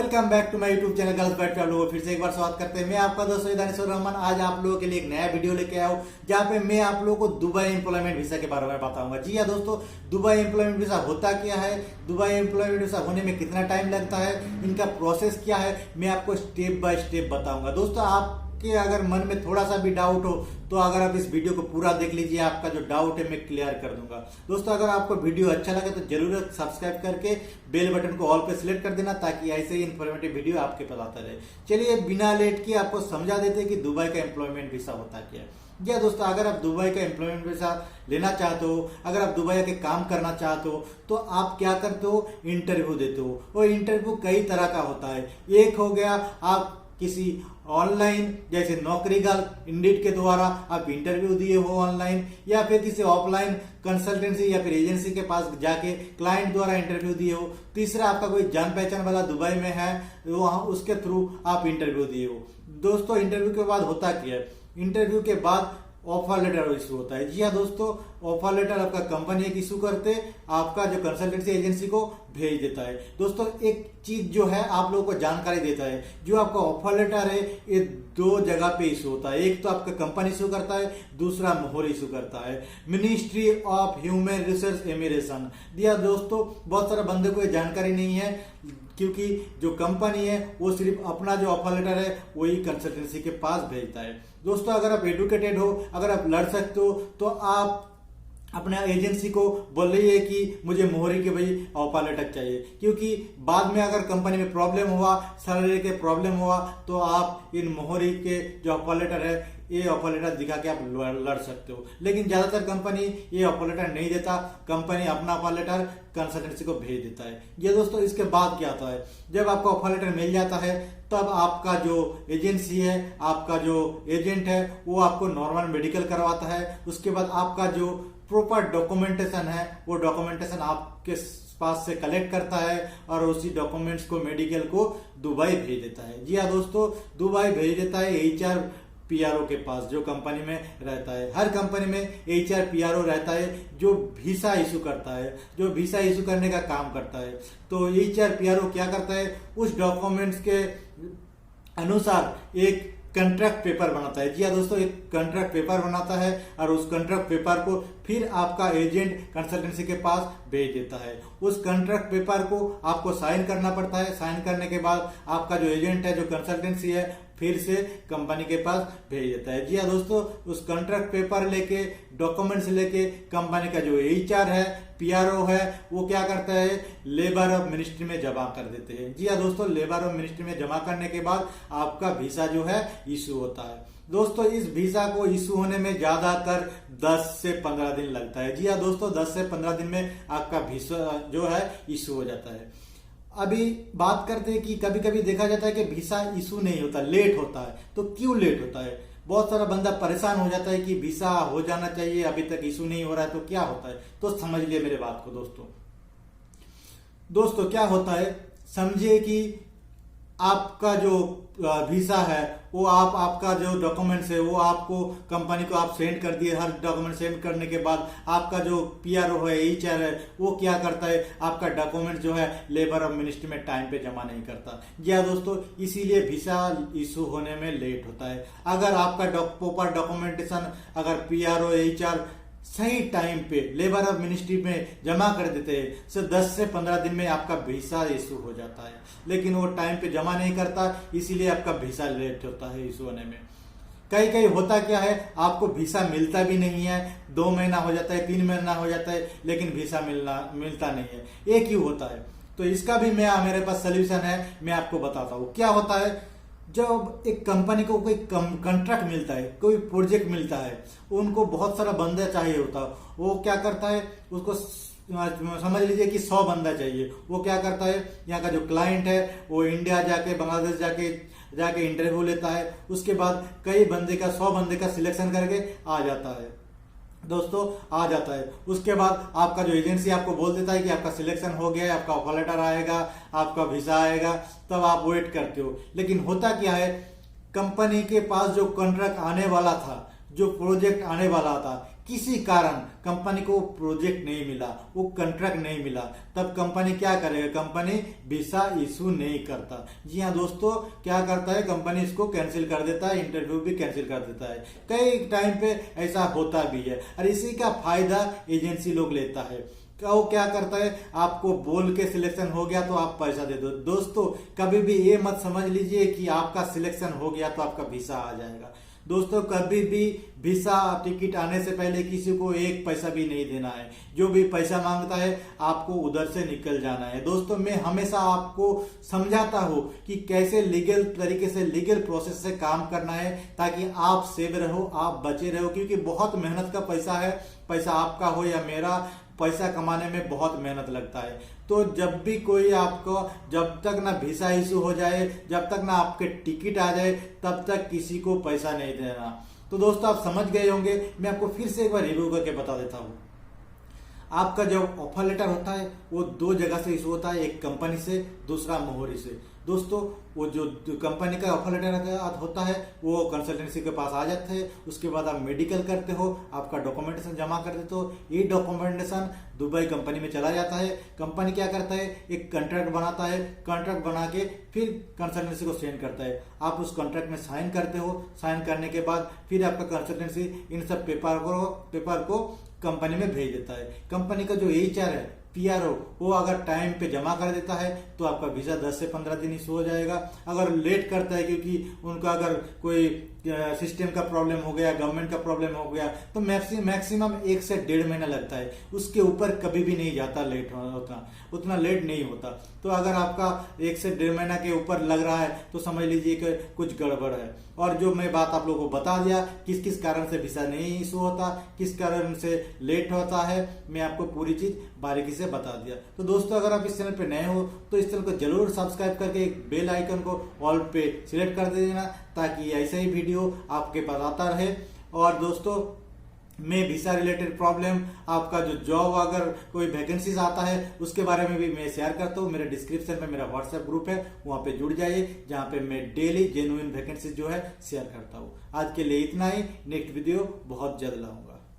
Welcome back to my YouTube channel girls बैट का लोगों फिर से एक बार स्वागत करते हैं। मैं आपका दोस्त दानिश रहमान आज आप लोगों के लिए एक नया वीडियो लेके आया हूँ जहाँ पे मैं आप लोगों को दुबई एम्प्लॉयमेंट वीजा के बारे में बताऊंगा। जी हाँ दोस्तों, दुबई एम्प्लॉयमेंट वीजा होता क्या है, दुबई एम्प्लॉयमेंट वीजा होने में कितना टाइम लगता है, इनका प्रोसेस क्या है, मैं आपको स्टेप बाय स्टेप बताऊंगा। दोस्तों आपके अगर मन में थोड़ा सा भी डाउट हो तो अगर आप इस वीडियो को पूरा देख लीजिए, आपका जो डाउट है मैं क्लियर कर दूंगा। दोस्तों अगर आपको वीडियो अच्छा लगे तो जरूर सब्सक्राइब करके बेल बटन को ऑल पे सिलेक्ट कर देना ताकि ऐसे ही इन्फॉर्मेटिव वीडियो आपके पास आता रहे। चलिए बिना लेट किए आपको समझा देते हैं कि दुबई का एम्प्लॉयमेंट वीजा होता क्या है। जी दोस्तों, अगर आप दुबई का एम्प्लॉयमेंट वीजा लेना चाहते हो, अगर आप दुबई के काम करना चाहते हो तो आप क्या करते हो, इंटरव्यू देते हो। और इंटरव्यू कई तरह का होता है। एक हो गया आप किसी ऑनलाइन जैसे नौकरी गर्ल इंडीड के द्वारा आप इंटरव्यू दिए हो ऑनलाइन, या फिर किसी ऑफलाइन कंसल्टेंसी या फिर एजेंसी के पास जाके क्लाइंट द्वारा इंटरव्यू दिए हो। तीसरा आपका कोई जान पहचान वाला दुबई में है वहां उसके थ्रू आप इंटरव्यू दिए हो। दोस्तों इंटरव्यू के बाद होता क्या है, इंटरव्यू के बाद ऑफर लेटर इशू होता है। जी हाँ दोस्तों, ऑफर लेटर आपका कंपनी एक इशू करते आपका जो कंसल्टेंसी एजेंसी को भेज देता है। दोस्तों एक चीज जो है आप लोगों को जानकारी देता है, जो आपका ऑफर लेटर है ये दो जगह पे इशू होता है। एक तो आपका कंपनी इशू करता है, दूसरा मोहर इशू करता है ministry of human resource immigration. दिया दोस्तों, बहुत सारे बंदे को ये जानकारी नहीं है क्योंकि जो कंपनी है वो सिर्फ अपना जो ऑफर लेटर है वही कंसल्टेंसी के पास भेजता है। दोस्तों अगर आप एडुकेटेड हो, अगर आप लड़ सकते हो तो आप अपने एजेंसी को बोलिए कि मुझे मोहरी के भाई ऑफर लेटर चाहिए, क्योंकि बाद में अगर कंपनी में प्रॉब्लम हुआ, सैलरी के प्रॉब्लम हुआ तो आप इन मोहरी के जो ऑफर लेटर है ये ऑफर लेटर दिखा के आप लड़ सकते हो। लेकिन ज्यादातर कंपनी ये ऑफर लेटर नहीं देता, कंपनी अपना ऑफर लेटर कंसल्टेंसी को भेज देता है। ये दोस्तों इसके बाद क्या होता है, जब आपको ऑफर लेटर मिल जाता है तब आपका जो एजेंसी है, आपका जो एजेंट है वो आपको नॉर्मल मेडिकल करवाता है। उसके बाद आपका जो प्रॉपर डॉक्यूमेंटेशन है वो डॉक्यूमेंटेशन आपके पास से कलेक्ट करता है और उसी डॉक्यूमेंट्स को मेडिकल को दुबई भेज देता है। जी हाँ दोस्तों, दुबई भेज देता है HR PRO के पास जो कंपनी में रहता है। हर कंपनी में HR PRO रहता है जो वीसा इशू करता है, जो वीसा इशू करने का काम करता है। तो HR PRO क्या करता है, उस डॉक्यूमेंट्स के अनुसार एक कंट्रैक्ट पेपर बनाता है। जी हाँ दोस्तों, एक कंट्रैक्ट पेपर बनाता है और उस कंट्रैक्ट पेपर को फिर आपका एजेंट कंसल्टेंसी के पास भेज देता है। उस कंट्रैक्ट पेपर को आपको साइन करना पड़ता है। साइन करने के बाद आपका जो एजेंट है, जो कंसल्टेंसी है, फिर से कंपनी के पास भेज देता है। जी हाँ दोस्तों, उस कंट्रैक्ट पेपर लेके, डॉक्यूमेंट्स लेके कंपनी का जो HR है, PRO है, वो क्या करता है, लेबर ऑफ मिनिस्ट्री में जमा कर देते हैं। जी हाँ दोस्तों, लेबर ऑफ मिनिस्ट्री में जमा करने के बाद आपका वीसा जो है इशू होता है। दोस्तों इस वीजा को इशू होने में ज्यादातर 10 से 15 दिन लगता है। जी हाँ दोस्तों, 10 से 15 दिन में आपका वीसा जो है इशू हो जाता है। अभी बात करते हैं कि कभी कभी देखा जाता है कि वीसा इशू नहीं होता, लेट होता है। तो क्यों लेट होता है, बहुत सारा बंदा परेशान हो जाता है कि वीसा हो जाना चाहिए, अभी तक इशू नहीं हो रहा है, तो क्या होता है। तो समझ लिए मेरे बात को दोस्तों क्या होता है, समझिए कि आपका जो वीसा है वो आपका जो डॉक्यूमेंट्स है वो आपको कंपनी को आप सेंड कर दिए। हर डॉक्यूमेंट सेंड करने के बाद आपका जो PRO है, HR है, वो क्या करता है, आपका डॉक्यूमेंट जो है लेबर ऑफ मिनिस्ट्री में टाइम पे जमा नहीं करता। जी हाँ दोस्तों, इसीलिए वीसा इशू होने में लेट होता है। अगर आपका प्रॉपर डॉक्यूमेंटेशन अगर PRO HR सही टाइम पे लेबर ऑफ मिनिस्ट्री में जमा कर देते हैं तो 10 से 15 दिन में आपका वीसा इशू हो जाता है। लेकिन वो टाइम पे जमा नहीं करता, इसीलिए आपका वीसा लेट होता है इशू होने में। कई कई होता क्या है, आपको वीसा मिलता भी नहीं है, 2 महीना हो जाता है, 3 महीना हो जाता है, लेकिन वीसा मिलता नहीं है। ये क्यों होता है, तो इसका भी मेरे पास सोल्यूशन है, मैं आपको बताता हूँ। क्या होता है, जब एक कंपनी को कोई कॉन्ट्रैक्ट मिलता है, कोई प्रोजेक्ट मिलता है, उनको बहुत सारा बंदा चाहिए होता है। वो क्या करता है, उसको समझ लीजिए कि 100 बंदा चाहिए। वो क्या करता है, यहाँ का जो क्लाइंट है वो इंडिया जाके, बांग्लादेश जाके इंटरव्यू लेता है। उसके बाद कई बंदे का 100 बंदे का सिलेक्शन करके आ जाता है दोस्तों, आ जाता है। उसके बाद आपका जो एजेंसी आपको बोल देता है कि आपका सिलेक्शन हो गया है, आपका ऑफर लेटर आएगा, आपका वीसा आएगा, तब आप वेट करते हो। लेकिन होता क्या है, कंपनी के पास जो कॉन्ट्रैक्ट आने वाला था, जो प्रोजेक्ट आने वाला था, किसी कारण कंपनी को प्रोजेक्ट नहीं मिला, वो कॉन्ट्रैक्ट नहीं मिला, तब कंपनी क्या करेगा? कंपनी वीसा इशू नहीं करता। जी हाँ दोस्तों, क्या करता है? कंपनी इसको कैंसिल कर देता है, इंटरव्यू भी कैंसिल कर देता है। कई टाइम पे ऐसा होता भी है और इसी का फायदा एजेंसी लोग लेता है। वो क्या करता है? आपको बोल के सिलेक्शन हो गया तो आप पैसा दे दो। दोस्तों कभी भी ये मत समझ लीजिए कि आपका सिलेक्शन हो गया तो आपका वीसा आ जाएगा। दोस्तों कभी भी वीसा टिकट आने से पहले किसी को एक पैसा भी नहीं देना है। जो भी पैसा मांगता है आपको उधर से निकल जाना है। दोस्तों मैं हमेशा आपको समझाता हूँ कि कैसे लीगल तरीके से, लीगल प्रोसेस से काम करना है ताकि आप सेव रहो, आप बचे रहो, क्योंकि बहुत मेहनत का पैसा है। पैसा आपका हो या मेरा, पैसा कमाने में बहुत मेहनत लगता है। तो जब भी कोई आपको, जब तक ना वीसा इशू हो जाए, जब तक ना आपके टिकट आ जाए, तब तक किसी को पैसा नहीं देना। तो दोस्तों आप समझ गए होंगे, मैं आपको फिर से एक बार रिव्यू करके बता देता हूँ। आपका जो ऑफर लेटर होता है वो दो जगह से इशू होता है, एक कंपनी से, दूसरा मोहरी से। दोस्तों वो जो कंपनी का ऑफर लेटर होता है वो कंसल्टेंसी के पास आ जाते हैं। उसके बाद आप मेडिकल करते हो, आपका डॉक्यूमेंटेशन जमा कर देते हो। ये डॉक्यूमेंटेशन दुबई कंपनी में चला जाता है। कंपनी क्या करता है? एक कॉन्ट्रैक्ट बनाता है, कॉन्ट्रैक्ट बना के फिर कंसल्टेंसी को सेंड करता है। आप उस कॉन्ट्रैक्ट में साइन करते हो। साइन करने के बाद फिर आपका कंसल्टेंसी इन सब पेपर को कंपनी में भेज देता है। कंपनी का जो HR है, PRO, वो अगर टाइम पे जमा कर देता है तो आपका वीजा 10 से 15 दिन इशू हो जाएगा। अगर लेट करता है क्योंकि उनका अगर कोई सिस्टम का प्रॉब्लम हो गया, गवर्नमेंट का प्रॉब्लम हो गया, तो मैक्सिमम 1 से 1.5 महीना लगता है। उसके ऊपर कभी भी नहीं जाता, लेट होता, उतना लेट नहीं होता। तो अगर आपका 1 से 1.5 महीना के ऊपर लग रहा है तो समझ लीजिए कि कुछ गड़बड़ है। और जो मैं बात आप लोगों को बता दिया, किस किस कारण से वीसा नहीं इशू होता, किस कारण से लेट होता है, मैं आपको पूरी चीज बारीकी से बता दिया। तो दोस्तों अगर आप इस चैनल पे नए हो तो इस चैनल को जरूर सब्सक्राइब करके एक बेल आइकन को ऑल पे सिलेक्ट कर देना, ताकि ऐसे ही वीडियो आपके पास आता रहे। और दोस्तों मैं वीसा रिलेटेड प्रॉब्लम, आपका जो जॉब अगर कोई वैकेंसीज आता है उसके बारे में भी मैं शेयर करता हूँ। मेरे डिस्क्रिप्शन में मेरा व्हाट्सएप ग्रुप है, वहाँ पे जुड़ जाइए, जहाँ पे मैं डेली जेन्युइन वैकेंसीज जो है शेयर करता हूँ। आज के लिए इतना ही, नेक्स्ट वीडियो बहुत जल्द लाऊंगा।